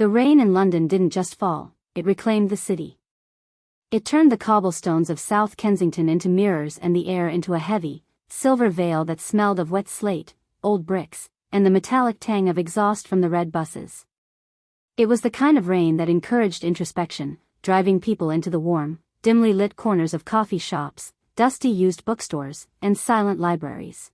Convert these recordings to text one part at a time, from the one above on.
The rain in London didn't just fall, it reclaimed the city. It turned the cobblestones of South Kensington into mirrors and the air into a heavy, silver veil that smelled of wet slate, old bricks, and the metallic tang of exhaust from the red buses. It was the kind of rain that encouraged introspection, driving people into the warm, dimly lit corners of coffee shops, dusty used bookstores, and silent libraries.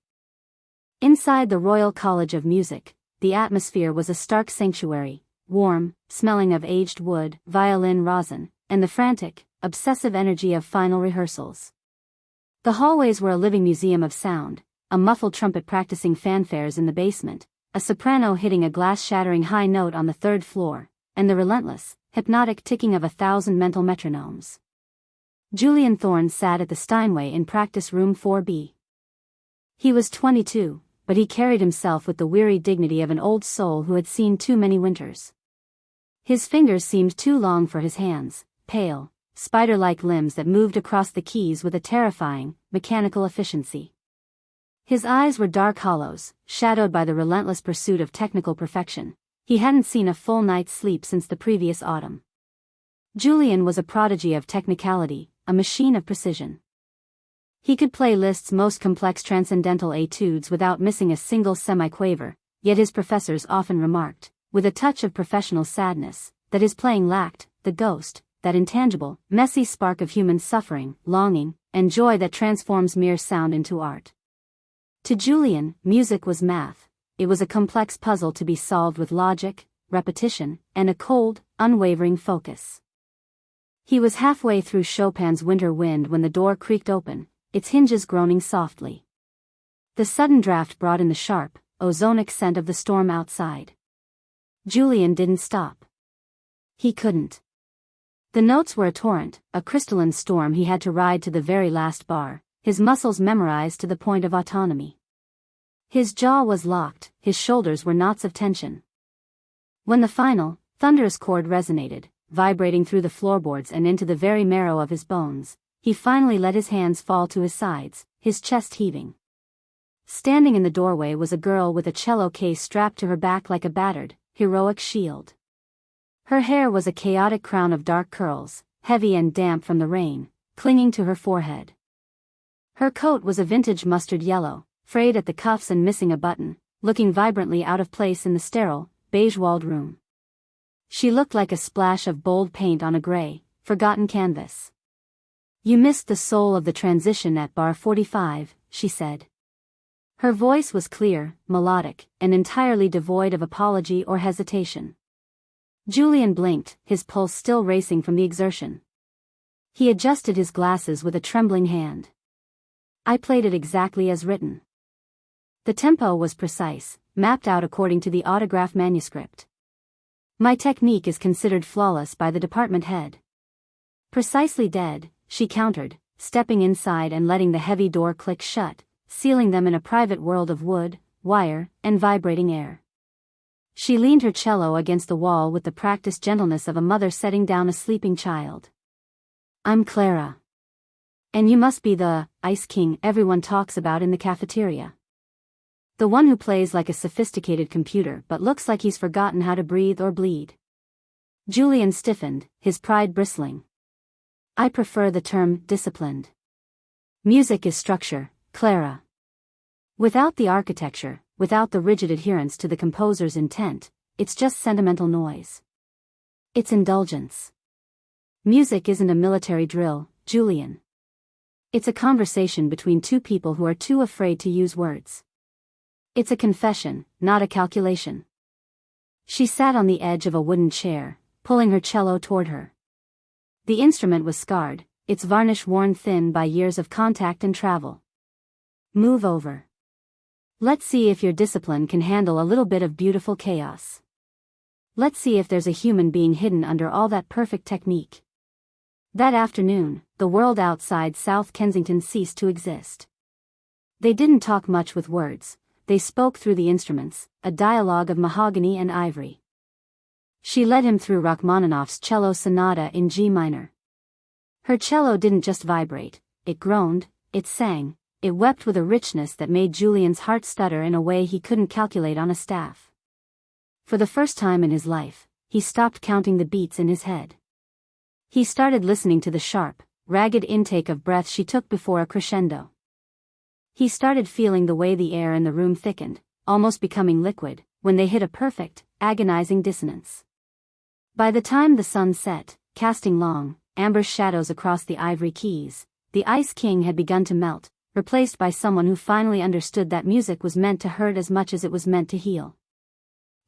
Inside the Royal College of Music, the atmosphere was a stark sanctuary, warm, smelling of aged wood, violin rosin, and the frantic, obsessive energy of final rehearsals. The hallways were a living museum of sound, a muffled trumpet practicing fanfares in the basement, a soprano hitting a glass-shattering high note on the third floor, and the relentless, hypnotic ticking of 1,000 mental metronomes. Julian Thorne sat at the Steinway in practice room 4B. He was 22, but he carried himself with the weary dignity of an old soul who had seen too many winters. His fingers seemed too long for his hands, pale, spider-like limbs that moved across the keys with a terrifying, mechanical efficiency. His eyes were dark hollows, shadowed by the relentless pursuit of technical perfection. He hadn't seen a full night's sleep since the previous autumn. Julian was a prodigy of technicality, a machine of precision. He could play Liszt's most complex transcendental etudes without missing a single semiquaver, yet his professors often remarked, with a touch of professional sadness, that his playing lacked the ghost, that intangible, messy spark of human suffering, longing, and joy that transforms mere sound into art. To Julian, music was math. It was a complex puzzle to be solved with logic, repetition, and a cold, unwavering focus. He was halfway through Chopin's Winter Wind when the door creaked open, its hinges groaning softly. The sudden draft brought in the sharp, ozonic scent of the storm outside. Julian didn't stop. He couldn't. The notes were a torrent, a crystalline storm he had to ride to the very last bar, his muscles memorized to the point of autonomy. His jaw was locked, his shoulders were knots of tension. When the final, thunderous chord resonated, vibrating through the floorboards and into the very marrow of his bones, he finally let his hands fall to his sides, his chest heaving. Standing in the doorway was a girl with a cello case strapped to her back like a battered, heroic shield. Her hair was a chaotic crown of dark curls, heavy and damp from the rain, clinging to her forehead. Her coat was a vintage mustard yellow, frayed at the cuffs and missing a button, looking vibrantly out of place in the sterile, beige-walled room. She looked like a splash of bold paint on a gray, forgotten canvas. "You missed the soul of the transition at bar 45, she said. Her voice was clear, melodic, and entirely devoid of apology or hesitation. Julian blinked, his pulse still racing from the exertion. He adjusted his glasses with a trembling hand. "I played it exactly as written." The tempo was precise, mapped out according to the autograph manuscript. "My technique is considered flawless by the department head." "Precisely dead," she countered, stepping inside and letting the heavy door click shut, sealing them in a private world of wood, wire, and vibrating air. She leaned her cello against the wall with the practiced gentleness of a mother setting down a sleeping child. "I'm Clara. And you must be the Ice King everyone talks about in the cafeteria. The one who plays like a sophisticated computer but looks like he's forgotten how to breathe or bleed." Julian stiffened, his pride bristling. "I prefer the term disciplined. Music is structure, Clara. Without the architecture, without the rigid adherence to the composer's intent, it's just sentimental noise. It's indulgence. Music isn't a military drill, Julian. It's a conversation between two people who are too afraid to use words. It's a confession, not a calculation." She sat on the edge of a wooden chair, pulling her cello toward her. The instrument was scarred, its varnish worn thin by years of contact and travel. "Move over. Let's see if your discipline can handle a little bit of beautiful chaos. Let's see if there's a human being hidden under all that perfect technique." That afternoon, the world outside South Kensington ceased to exist. They didn't talk much with words. They spoke through the instruments, a dialogue of mahogany and ivory. She led him through Rachmaninoff's cello sonata in G minor. Her cello didn't just vibrate, it groaned, it sang, it wept with a richness that made Julian's heart stutter in a way he couldn't calculate on a staff. For the first time in his life, he stopped counting the beats in his head. He started listening to the sharp, ragged intake of breath she took before a crescendo. He started feeling the way the air in the room thickened, almost becoming liquid, when they hit a perfect, agonizing dissonance. By the time the sun set, casting long, amber shadows across the ivory keys, the Ice King had begun to melt, replaced by someone who finally understood that music was meant to hurt as much as it was meant to heal.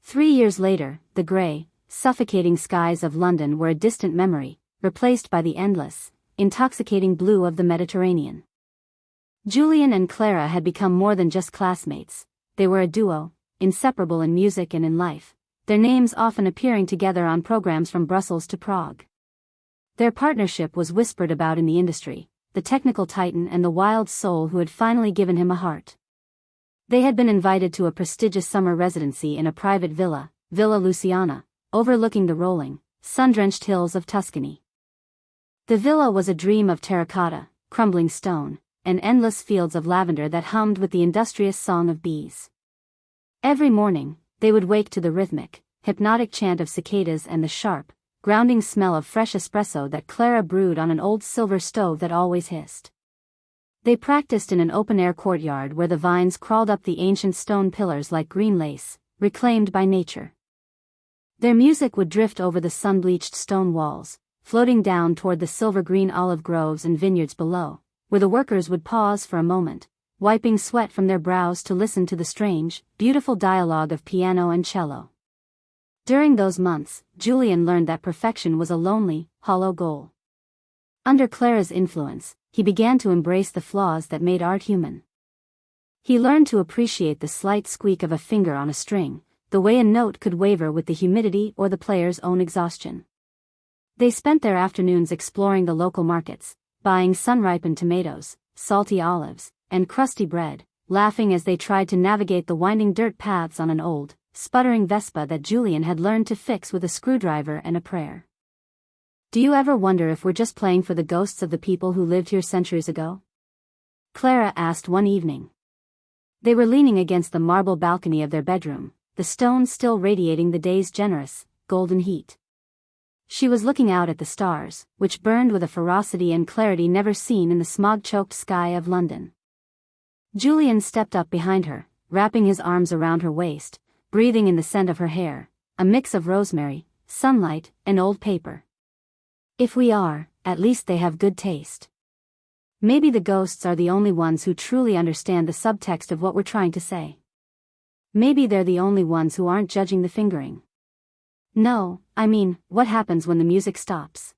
3 years later, the grey, suffocating skies of London were a distant memory, replaced by the endless, intoxicating blue of the Mediterranean. Julian and Clara had become more than just classmates. They were a duo, inseparable in music and in life, their names often appearing together on programs from Brussels to Prague. Their partnership was whispered about in the industry, the technical titan and the wild soul who had finally given him a heart. They had been invited to a prestigious summer residency in a private villa, Villa Luciana, overlooking the rolling, sun-drenched hills of Tuscany. The villa was a dream of terracotta, crumbling stone, and endless fields of lavender that hummed with the industrious song of bees. Every morning, they would wake to the rhythmic, hypnotic chant of cicadas and the sharp, grounding smell of fresh espresso that Clara brewed on an old silver stove that always hissed. They practiced in an open-air courtyard where the vines crawled up the ancient stone pillars like green lace, reclaimed by nature. Their music would drift over the sun-bleached stone walls, floating down toward the silver-green olive groves and vineyards below, where the workers would pause for a moment, wiping sweat from their brows to listen to the strange, beautiful dialogue of piano and cello. During those months, Julian learned that perfection was a lonely, hollow goal. Under Clara's influence, he began to embrace the flaws that made art human. He learned to appreciate the slight squeak of a finger on a string, the way a note could waver with the humidity or the player's own exhaustion. They spent their afternoons exploring the local markets, buying sun-ripened tomatoes, salty olives, and crusty bread, laughing as they tried to navigate the winding dirt paths on an old, sputtering Vespa that Julian had learned to fix with a screwdriver and a prayer. Do you ever wonder if we're just playing for the ghosts of the people who lived here centuries ago? Clara asked one evening. They were leaning against the marble balcony of their bedroom, the stones still radiating the day's generous, golden heat. She was looking out at the stars, which burned with a ferocity and clarity never seen in the smog-choked sky of London. Julian stepped up behind her, wrapping his arms around her waist, breathing in the scent of her hair, a mix of rosemary, sunlight, and old paper. If we are, at least they have good taste. Maybe the ghosts are the only ones who truly understand the subtext of what we're trying to say. Maybe they're the only ones who aren't judging the fingering. No, I mean, what happens when the music stops?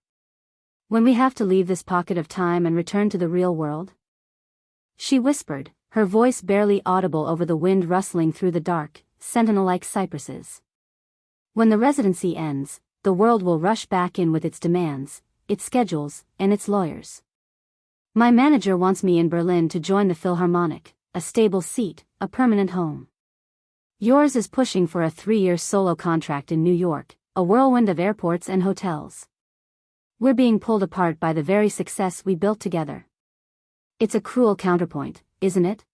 When we have to leave this pocket of time and return to the real world? She whispered, her voice barely audible over the wind rustling through the dark, sentinel-like cypresses. When the residency ends, the world will rush back in with its demands, its schedules, and its lawyers. My manager wants me in Berlin to join the Philharmonic, a stable seat, a permanent home. Yours is pushing for a 3-year solo contract in New York, a whirlwind of airports and hotels. We're being pulled apart by the very success we built together. It's a cruel counterpoint, isn't it?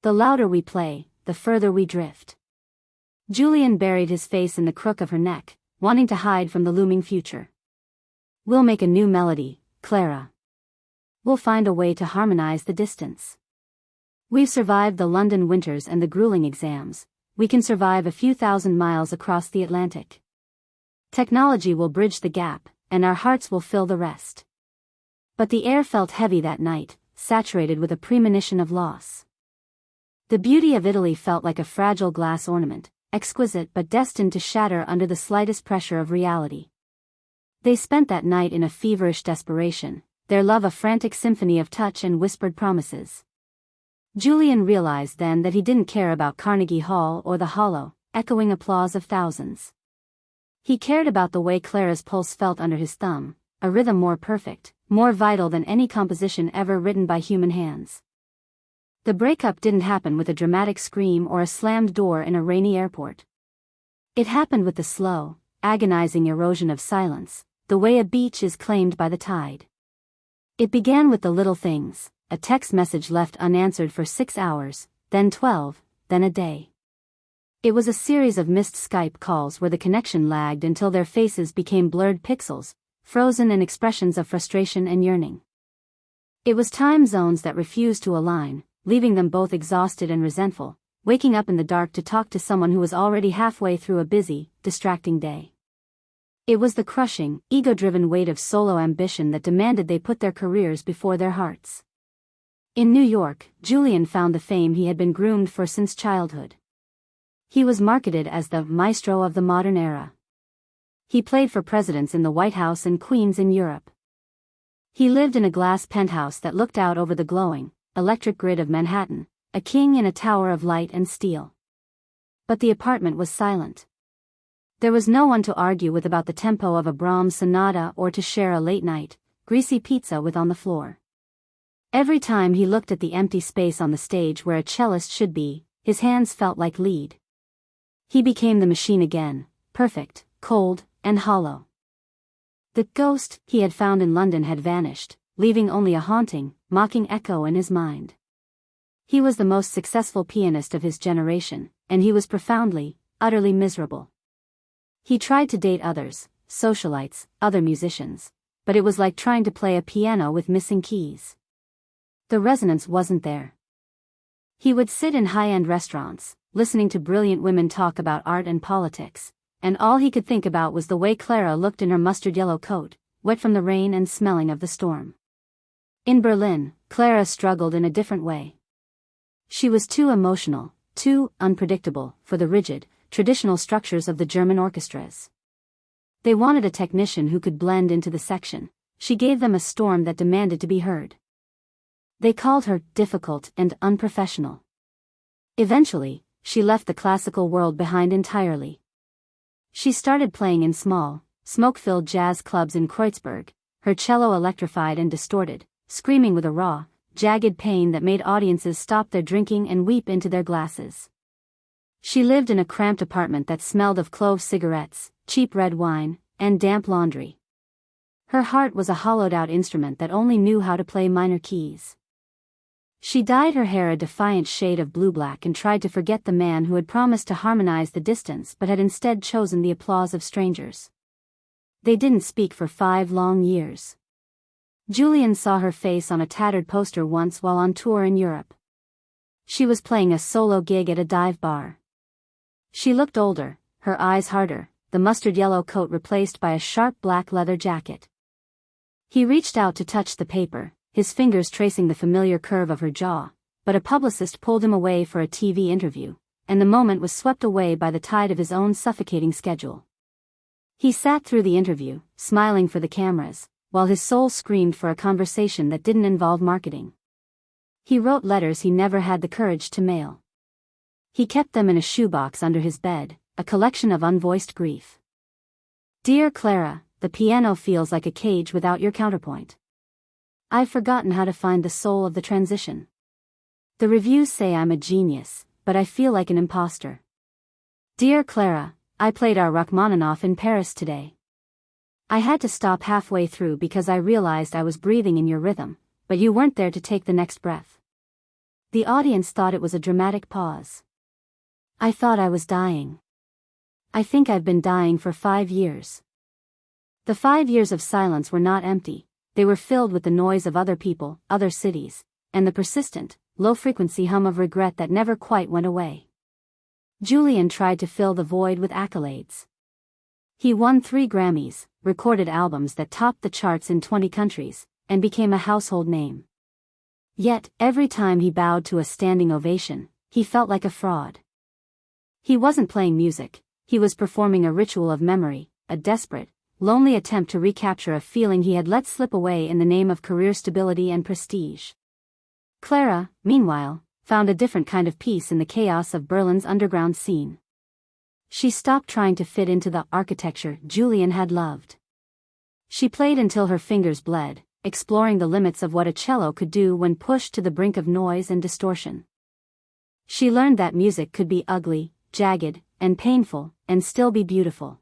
The louder we play, the further we drift. Julian buried his face in the crook of her neck, wanting to hide from the looming future. We'll make a new melody, Clara. We'll find a way to harmonize the distance. We've survived the London winters and the grueling exams. We can survive a few thousand miles across the Atlantic. Technology will bridge the gap, and our hearts will fill the rest. But the air felt heavy that night, saturated with a premonition of loss. The beauty of Italy felt like a fragile glass ornament, exquisite but destined to shatter under the slightest pressure of reality. They spent that night in a feverish desperation, their love a frantic symphony of touch and whispered promises. Julian realized then that he didn't care about Carnegie Hall or the hollow, echoing applause of thousands. He cared about the way Clara's pulse felt under his thumb, a rhythm more perfect, more vital than any composition ever written by human hands. The breakup didn't happen with a dramatic scream or a slammed door in a rainy airport. It happened with the slow, agonizing erosion of silence, the way a beach is claimed by the tide. It began with the little things. A text message left unanswered for 6 hours, then 12, then a day. It was a series of missed Skype calls where the connection lagged until their faces became blurred pixels, frozen in expressions of frustration and yearning. It was time zones that refused to align, leaving them both exhausted and resentful, waking up in the dark to talk to someone who was already halfway through a busy, distracting day. It was the crushing, ego-driven weight of solo ambition that demanded they put their careers before their hearts. In New York, Julian found the fame he had been groomed for since childhood. He was marketed as the maestro of the modern era. He played for presidents in the White House and queens in Europe. He lived in a glass penthouse that looked out over the glowing, electric grid of Manhattan, a king in a tower of light and steel. But the apartment was silent. There was no one to argue with about the tempo of a Brahms sonata or to share a late-night, greasy pizza with on the floor. Every time he looked at the empty space on the stage where a cellist should be, his hands felt like lead. He became the machine again, perfect, cold, and hollow. The ghost he had found in London had vanished, leaving only a haunting, mocking echo in his mind. He was the most successful pianist of his generation, and he was profoundly, utterly miserable. He tried to date others, socialites, other musicians, but it was like trying to play a piano with missing keys. The resonance wasn't there. He would sit in high-end restaurants, listening to brilliant women talk about art and politics, and all he could think about was the way Clara looked in her mustard-yellow coat, wet from the rain and smelling of the storm. In Berlin, Clara struggled in a different way. She was too emotional, too unpredictable for the rigid, traditional structures of the German orchestras. They wanted a technician who could blend into the section. She gave them a storm that demanded to be heard. They called her difficult and unprofessional. Eventually, she left the classical world behind entirely. She started playing in small, smoke-filled jazz clubs in Kreuzberg, her cello electrified and distorted, screaming with a raw, jagged pain that made audiences stop their drinking and weep into their glasses. She lived in a cramped apartment that smelled of clove cigarettes, cheap red wine, and damp laundry. Her heart was a hollowed-out instrument that only knew how to play minor keys. She dyed her hair a defiant shade of blue-black and tried to forget the man who had promised to harmonize the distance but had instead chosen the applause of strangers. They didn't speak for 5 long years. Julian saw her face on a tattered poster once while on tour in Europe. She was playing a solo gig at a dive bar. She looked older, her eyes harder, the mustard-yellow coat replaced by a sharp black leather jacket. He reached out to touch the paper, his fingers tracing the familiar curve of her jaw, but a publicist pulled him away for a TV interview, and the moment was swept away by the tide of his own suffocating schedule. He sat through the interview, smiling for the cameras, while his soul screamed for a conversation that didn't involve marketing. He wrote letters he never had the courage to mail. He kept them in a shoebox under his bed, a collection of unvoiced grief. Dear Clara, the piano feels like a cage without your counterpoint. I've forgotten how to find the soul of the transition. The reviews say I'm a genius, but I feel like an imposter. Dear Clara, I played our Rachmaninoff in Paris today. I had to stop halfway through because I realized I was breathing in your rhythm, but you weren't there to take the next breath. The audience thought it was a dramatic pause. I thought I was dying. I think I've been dying for 5 years. The 5 years of silence were not empty, they were filled with the noise of other people, other cities, and the persistent, low-frequency hum of regret that never quite went away. Julian tried to fill the void with accolades. He won 3 Grammys, recorded albums that topped the charts in 20 countries, and became a household name. Yet, every time he bowed to a standing ovation, he felt like a fraud. He wasn't playing music, he was performing a ritual of memory, a desperate, lonely attempt to recapture a feeling he had let slip away in the name of career stability and prestige. Clara, meanwhile, found a different kind of peace in the chaos of Berlin's underground scene. She stopped trying to fit into the architecture Julian had loved. She played until her fingers bled, exploring the limits of what a cello could do when pushed to the brink of noise and distortion. She learned that music could be ugly, jagged, and painful, and still be beautiful.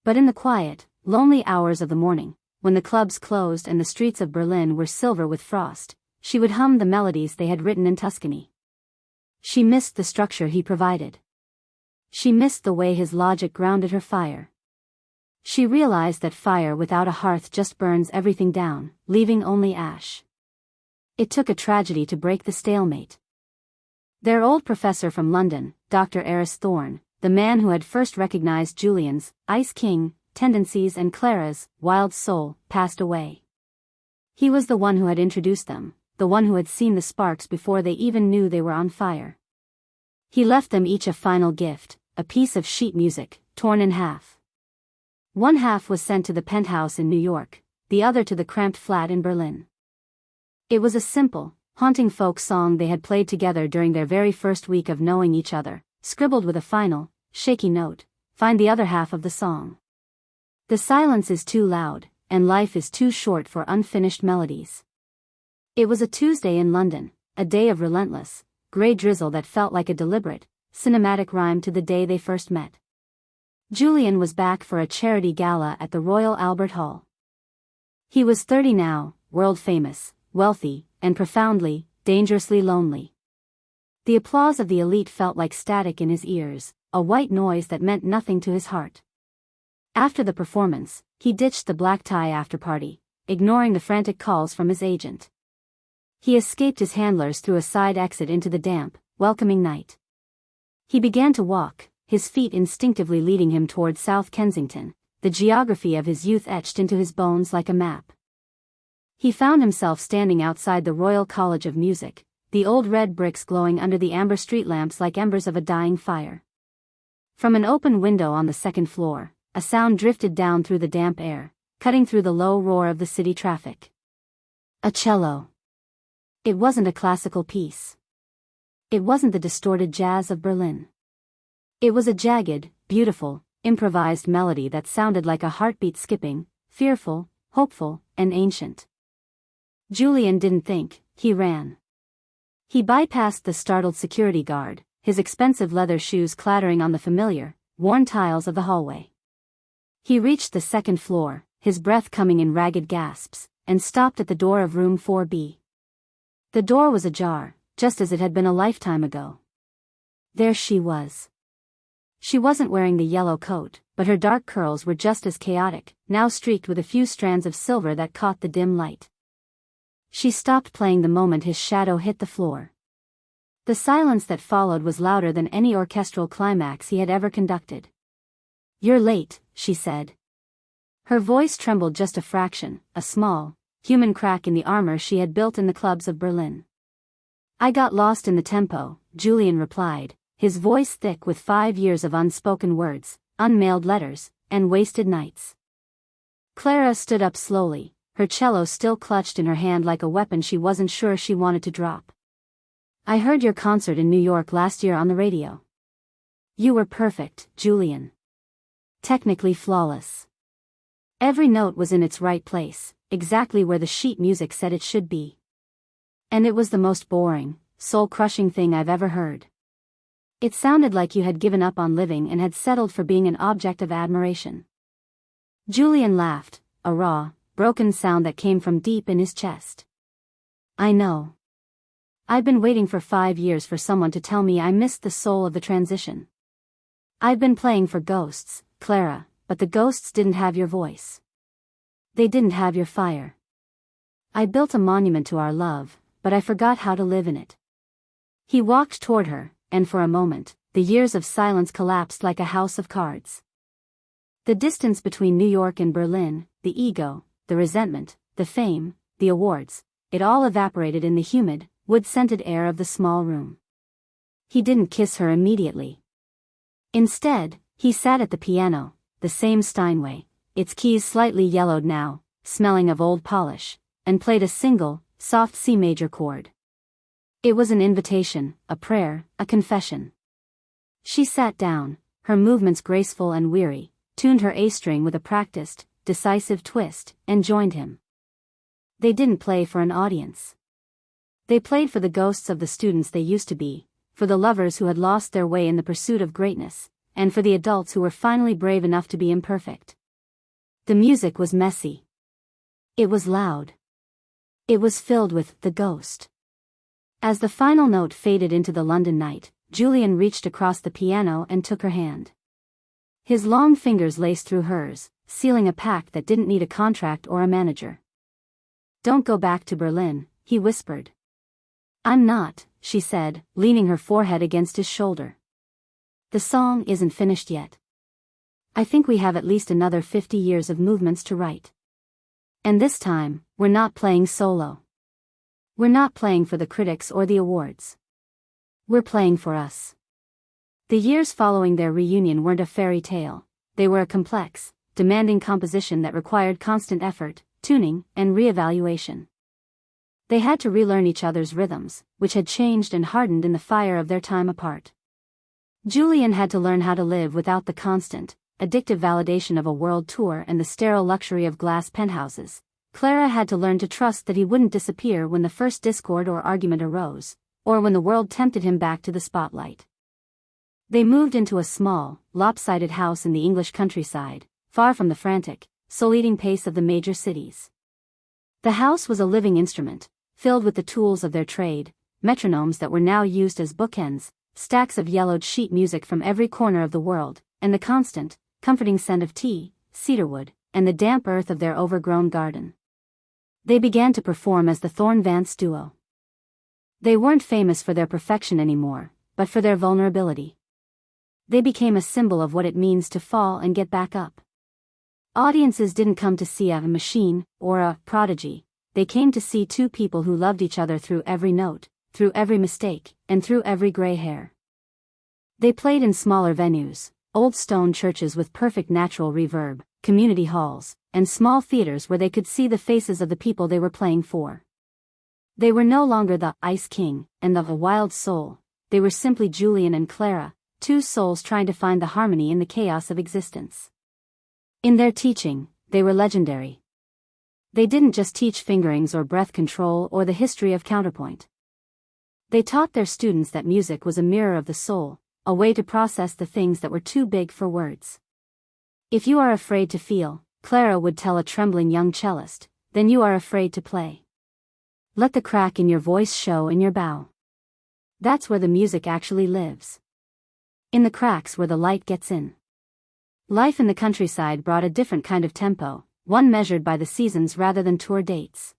But in the quiet, lonely hours of the morning, when the clubs closed and the streets of Berlin were silver with frost, she would hum the melodies they had written in Tuscany. She missed the structure he provided. She missed the way his logic grounded her fire. She realized that fire without a hearth just burns everything down, leaving only ash. It took a tragedy to break the stalemate. Their old professor from London, Dr. Eris Thorne, the man who had first recognized Julian's Ice King tendencies and Clara's wild soul, passed away. He was the one who had introduced them, the one who had seen the sparks before they even knew they were on fire. He left them each a final gift, a piece of sheet music, torn in half. One half was sent to the penthouse in New York, the other to the cramped flat in Berlin. It was a simple, haunting folk song they had played together during their very first week of knowing each other, scribbled with a final, shaky note, "Find the other half of the song. The silence is too loud, and life is too short for unfinished melodies." It was a Tuesday in London, a day of relentless, grey drizzle that felt like a deliberate, cinematic rhyme to the day they first met. Julian was back for a charity gala at the Royal Albert Hall. He was 30 now, world-famous, wealthy, and profoundly, dangerously lonely. The applause of the elite felt like static in his ears, a white noise that meant nothing to his heart. After the performance, he ditched the black tie after-party, ignoring the frantic calls from his agent. He escaped his handlers through a side exit into the damp, welcoming night. He began to walk, his feet instinctively leading him toward South Kensington, the geography of his youth etched into his bones like a map. He found himself standing outside the Royal College of Music, the old red bricks glowing under the amber street lamps like embers of a dying fire. From an open window on the second floor, a sound drifted down through the damp air, cutting through the low roar of the city traffic. A cello. It wasn't a classical piece. It wasn't the distorted jazz of Berlin. It was a jagged, beautiful, improvised melody that sounded like a heartbeat skipping, fearful, hopeful, and ancient. Julian didn't think, he ran. He bypassed the startled security guard, his expensive leather shoes clattering on the familiar, worn tiles of the hallway. He reached the second floor, his breath coming in ragged gasps, and stopped at the door of room 4B. The door was ajar, just as it had been a lifetime ago. There she was. She wasn't wearing the yellow coat, but her dark curls were just as chaotic, now streaked with a few strands of silver that caught the dim light. She stopped playing the moment his shadow hit the floor. The silence that followed was louder than any orchestral climax he had ever conducted. "You're late," she said. Her voice trembled just a fraction, a small, human crack in the armor she had built in the clubs of Berlin. "I got lost in the tempo," Julian replied, his voice thick with 5 years of unspoken words, unmailed letters, and wasted nights. Clara stood up slowly, her cello still clutched in her hand like a weapon she wasn't sure she wanted to drop. "I heard your concert in New York last year on the radio. You were perfect, Julian. Technically flawless. Every note was in its right place, exactly where the sheet music said it should be. And it was the most boring, soul-crushing thing I've ever heard. It sounded like you had given up on living and had settled for being an object of admiration." Julian laughed, a raw, broken sound that came from deep in his chest. "I know. I've been waiting for 5 years for someone to tell me I missed the soul of the transition. I've been playing for ghosts, Clara, but the ghosts didn't have your voice. They didn't have your fire. I built a monument to our love, but I forgot how to live in it." He walked toward her, and for a moment, the years of silence collapsed like a house of cards. The distance between New York and Berlin, the ego, the resentment, the fame, the awards, it all evaporated in the humid, wood-scented air of the small room. He didn't kiss her immediately. Instead, he sat at the piano, the same Steinway, its keys slightly yellowed now, smelling of old polish, and played a single, soft C major chord. It was an invitation, a prayer, a confession. She sat down, her movements graceful and weary, tuned her A string with a practiced, decisive twist, and joined him. They didn't play for an audience. They played for the ghosts of the students they used to be, for the lovers who had lost their way in the pursuit of greatness, and for the adults who were finally brave enough to be imperfect. The music was messy. It was loud. It was filled with the ghost. As the final note faded into the London night, Julian reached across the piano and took her hand. His long fingers laced through hers, sealing a pact that didn't need a contract or a manager. "Don't go back to Berlin," he whispered. "I'm not," she said, leaning her forehead against his shoulder. "The song isn't finished yet. I think we have at least another 50 years of movements to write. And this time, we're not playing solo. We're not playing for the critics or the awards. We're playing for us." The years following their reunion weren't a fairy tale. They were a complex, demanding composition that required constant effort, tuning, and re-evaluation. They had to relearn each other's rhythms, which had changed and hardened in the fire of their time apart. Julian had to learn how to live without the constant, addictive validation of a world tour and the sterile luxury of glass penthouses. Clara had to learn to trust that he wouldn't disappear when the first discord or argument arose, or when the world tempted him back to the spotlight. They moved into a small, lopsided house in the English countryside, far from the frantic, soul-eating pace of the major cities. The house was a living instrument, filled with the tools of their trade, metronomes that were now used as bookends, stacks of yellowed sheet music from every corner of the world, and the constant, comforting scent of tea, cedarwood, and the damp earth of their overgrown garden. They began to perform as the Thorn Vance duo. They weren't famous for their perfection anymore, but for their vulnerability. They became a symbol of what it means to fall and get back up. Audiences didn't come to see a machine or a prodigy. They came to see two people who loved each other through every note, through every mistake, and through every gray hair. They played in smaller venues, old stone churches with perfect natural reverb, community halls, and small theaters where they could see the faces of the people they were playing for. They were no longer the Ice King and the Wild Soul. They were simply Julian and Clara, two souls trying to find the harmony in the chaos of existence. In their teaching, they were legendary. They didn't just teach fingerings or breath control or the history of counterpoint. They taught their students that music was a mirror of the soul, a way to process the things that were too big for words. "If you are afraid to feel," Clara would tell a trembling young cellist, "then you are afraid to play. Let the crack in your voice show in your bow. That's where the music actually lives. In the cracks where the light gets in." Life in the countryside brought a different kind of tempo, one measured by the seasons rather than tour dates.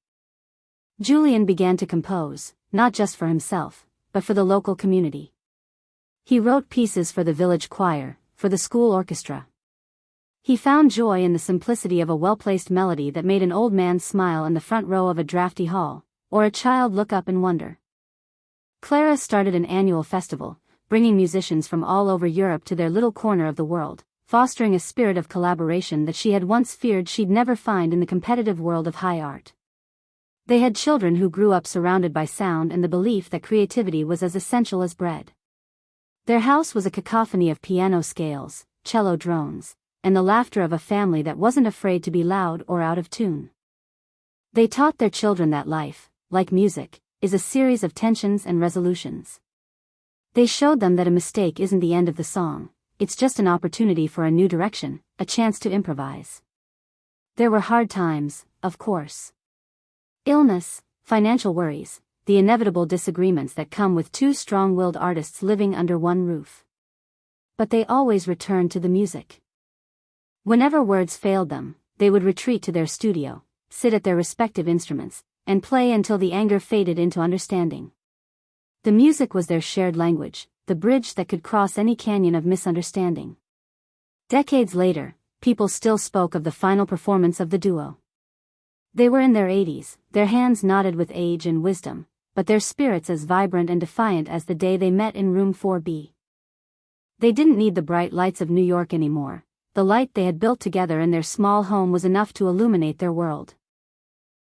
Julian began to compose, not just for himself, but for the local community. He wrote pieces for the village choir, for the school orchestra. He found joy in the simplicity of a well-placed melody that made an old man smile in the front row of a drafty hall, or a child look up in wonder. Clara started an annual festival, bringing musicians from all over Europe to their little corner of the world, fostering a spirit of collaboration that she had once feared she'd never find in the competitive world of high art. They had children who grew up surrounded by sound and the belief that creativity was as essential as bread. Their house was a cacophony of piano scales, cello drones, and the laughter of a family that wasn't afraid to be loud or out of tune. They taught their children that life, like music, is a series of tensions and resolutions. They showed them that a mistake isn't the end of the song, it's just an opportunity for a new direction, a chance to improvise. There were hard times, of course. Illness, financial worries, the inevitable disagreements that come with two strong-willed artists living under one roof. But they always returned to the music. Whenever words failed them, they would retreat to their studio, sit at their respective instruments, and play until the anger faded into understanding. The music was their shared language, the bridge that could cross any canyon of misunderstanding. Decades later, people still spoke of the final performance of the duo. They were in their 80s, their hands knotted with age and wisdom, but their spirits as vibrant and defiant as the day they met in room 4B. They didn't need the bright lights of New York anymore. The light they had built together in their small home was enough to illuminate their world.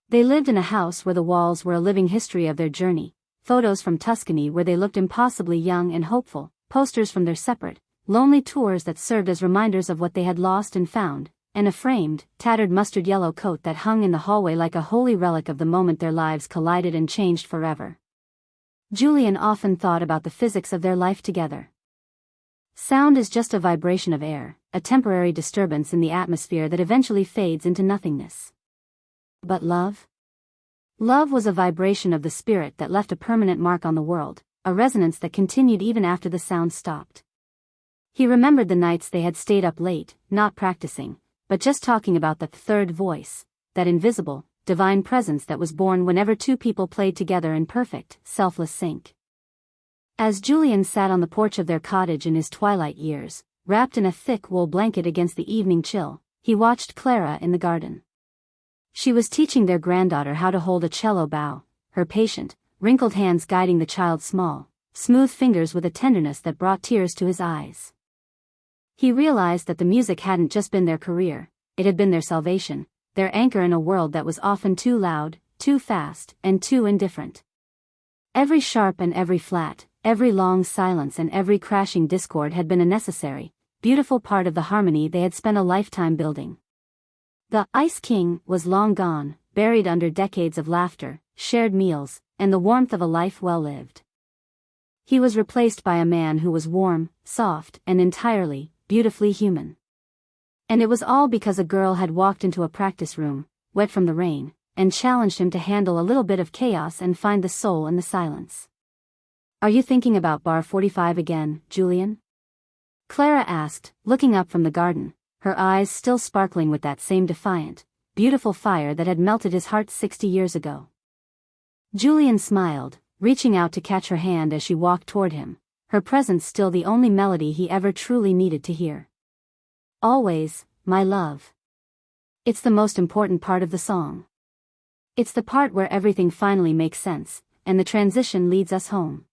They lived in a house where the walls were a living history of their journey, photos from Tuscany where they looked impossibly young and hopeful, posters from their separate, lonely tours that served as reminders of what they had lost and found, and a framed, tattered mustard yellow coat that hung in the hallway like a holy relic of the moment their lives collided and changed forever. Julian often thought about the physics of their life together. Sound is just a vibration of air, a temporary disturbance in the atmosphere that eventually fades into nothingness. But love? Love was a vibration of the spirit that left a permanent mark on the world, a resonance that continued even after the sound stopped. He remembered the nights they had stayed up late, not practicing, but just talking about that third voice, that invisible, divine presence that was born whenever two people played together in perfect, selfless sync. As Julian sat on the porch of their cottage in his twilight years, wrapped in a thick wool blanket against the evening chill, he watched Clara in the garden. She was teaching their granddaughter how to hold a cello bow, her patient, wrinkled hands guiding the child's small, smooth fingers with a tenderness that brought tears to his eyes. He realized that the music hadn't just been their career, it had been their salvation, their anchor in a world that was often too loud, too fast, and too indifferent. Every sharp and every flat, every long silence and every crashing discord had been a necessary, beautiful part of the harmony they had spent a lifetime building. The Ice King was long gone, buried under decades of laughter, shared meals, and the warmth of a life well lived. He was replaced by a man who was warm, soft, and entirely, beautifully human. And it was all because a girl had walked into a practice room, wet from the rain, and challenged him to handle a little bit of chaos and find the soul in the silence. "Are you thinking about bar 45 again, Julian?" Clara asked, looking up from the garden, her eyes still sparkling with that same defiant, beautiful fire that had melted his heart 60 years ago. Julian smiled, reaching out to catch her hand as she walked toward him, her presence still the only melody he ever truly needed to hear. "Always, my love. It's the most important part of the song. It's the part where everything finally makes sense, and the transition leads us home."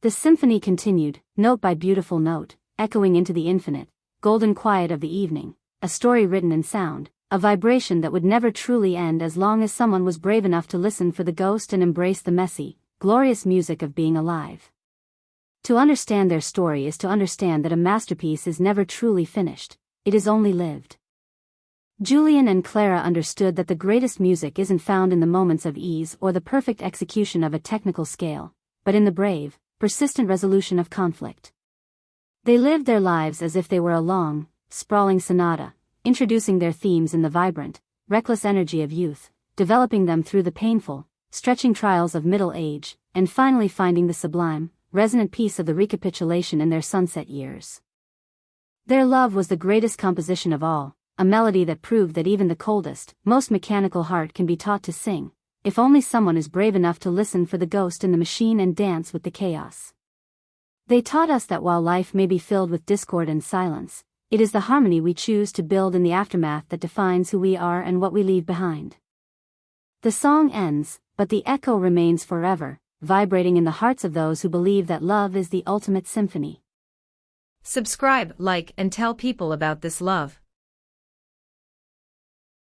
The symphony continued, note by beautiful note, echoing into the infinite, golden quiet of the evening, a story written in sound, a vibration that would never truly end as long as someone was brave enough to listen for the ghost and embrace the messy, glorious music of being alive. To understand their story is to understand that a masterpiece is never truly finished, it is only lived. Julian and Clara understood that the greatest music isn't found in the moments of ease or the perfect execution of a technical scale, but in the brave, persistent resolution of conflict. They lived their lives as if they were a long, sprawling sonata, introducing their themes in the vibrant, reckless energy of youth, developing them through the painful, stretching trials of middle age, and finally finding the sublime, resonant peace of the recapitulation in their sunset years. Their love was the greatest composition of all, a melody that proved that even the coldest, most mechanical heart can be taught to sing, if only someone is brave enough to listen for the ghost in the machine and dance with the chaos. They taught us that while life may be filled with discord and silence, it is the harmony we choose to build in the aftermath that defines who we are and what we leave behind. The song ends, but the echo remains forever, vibrating in the hearts of those who believe that love is the ultimate symphony. Subscribe, like, and tell people about this love.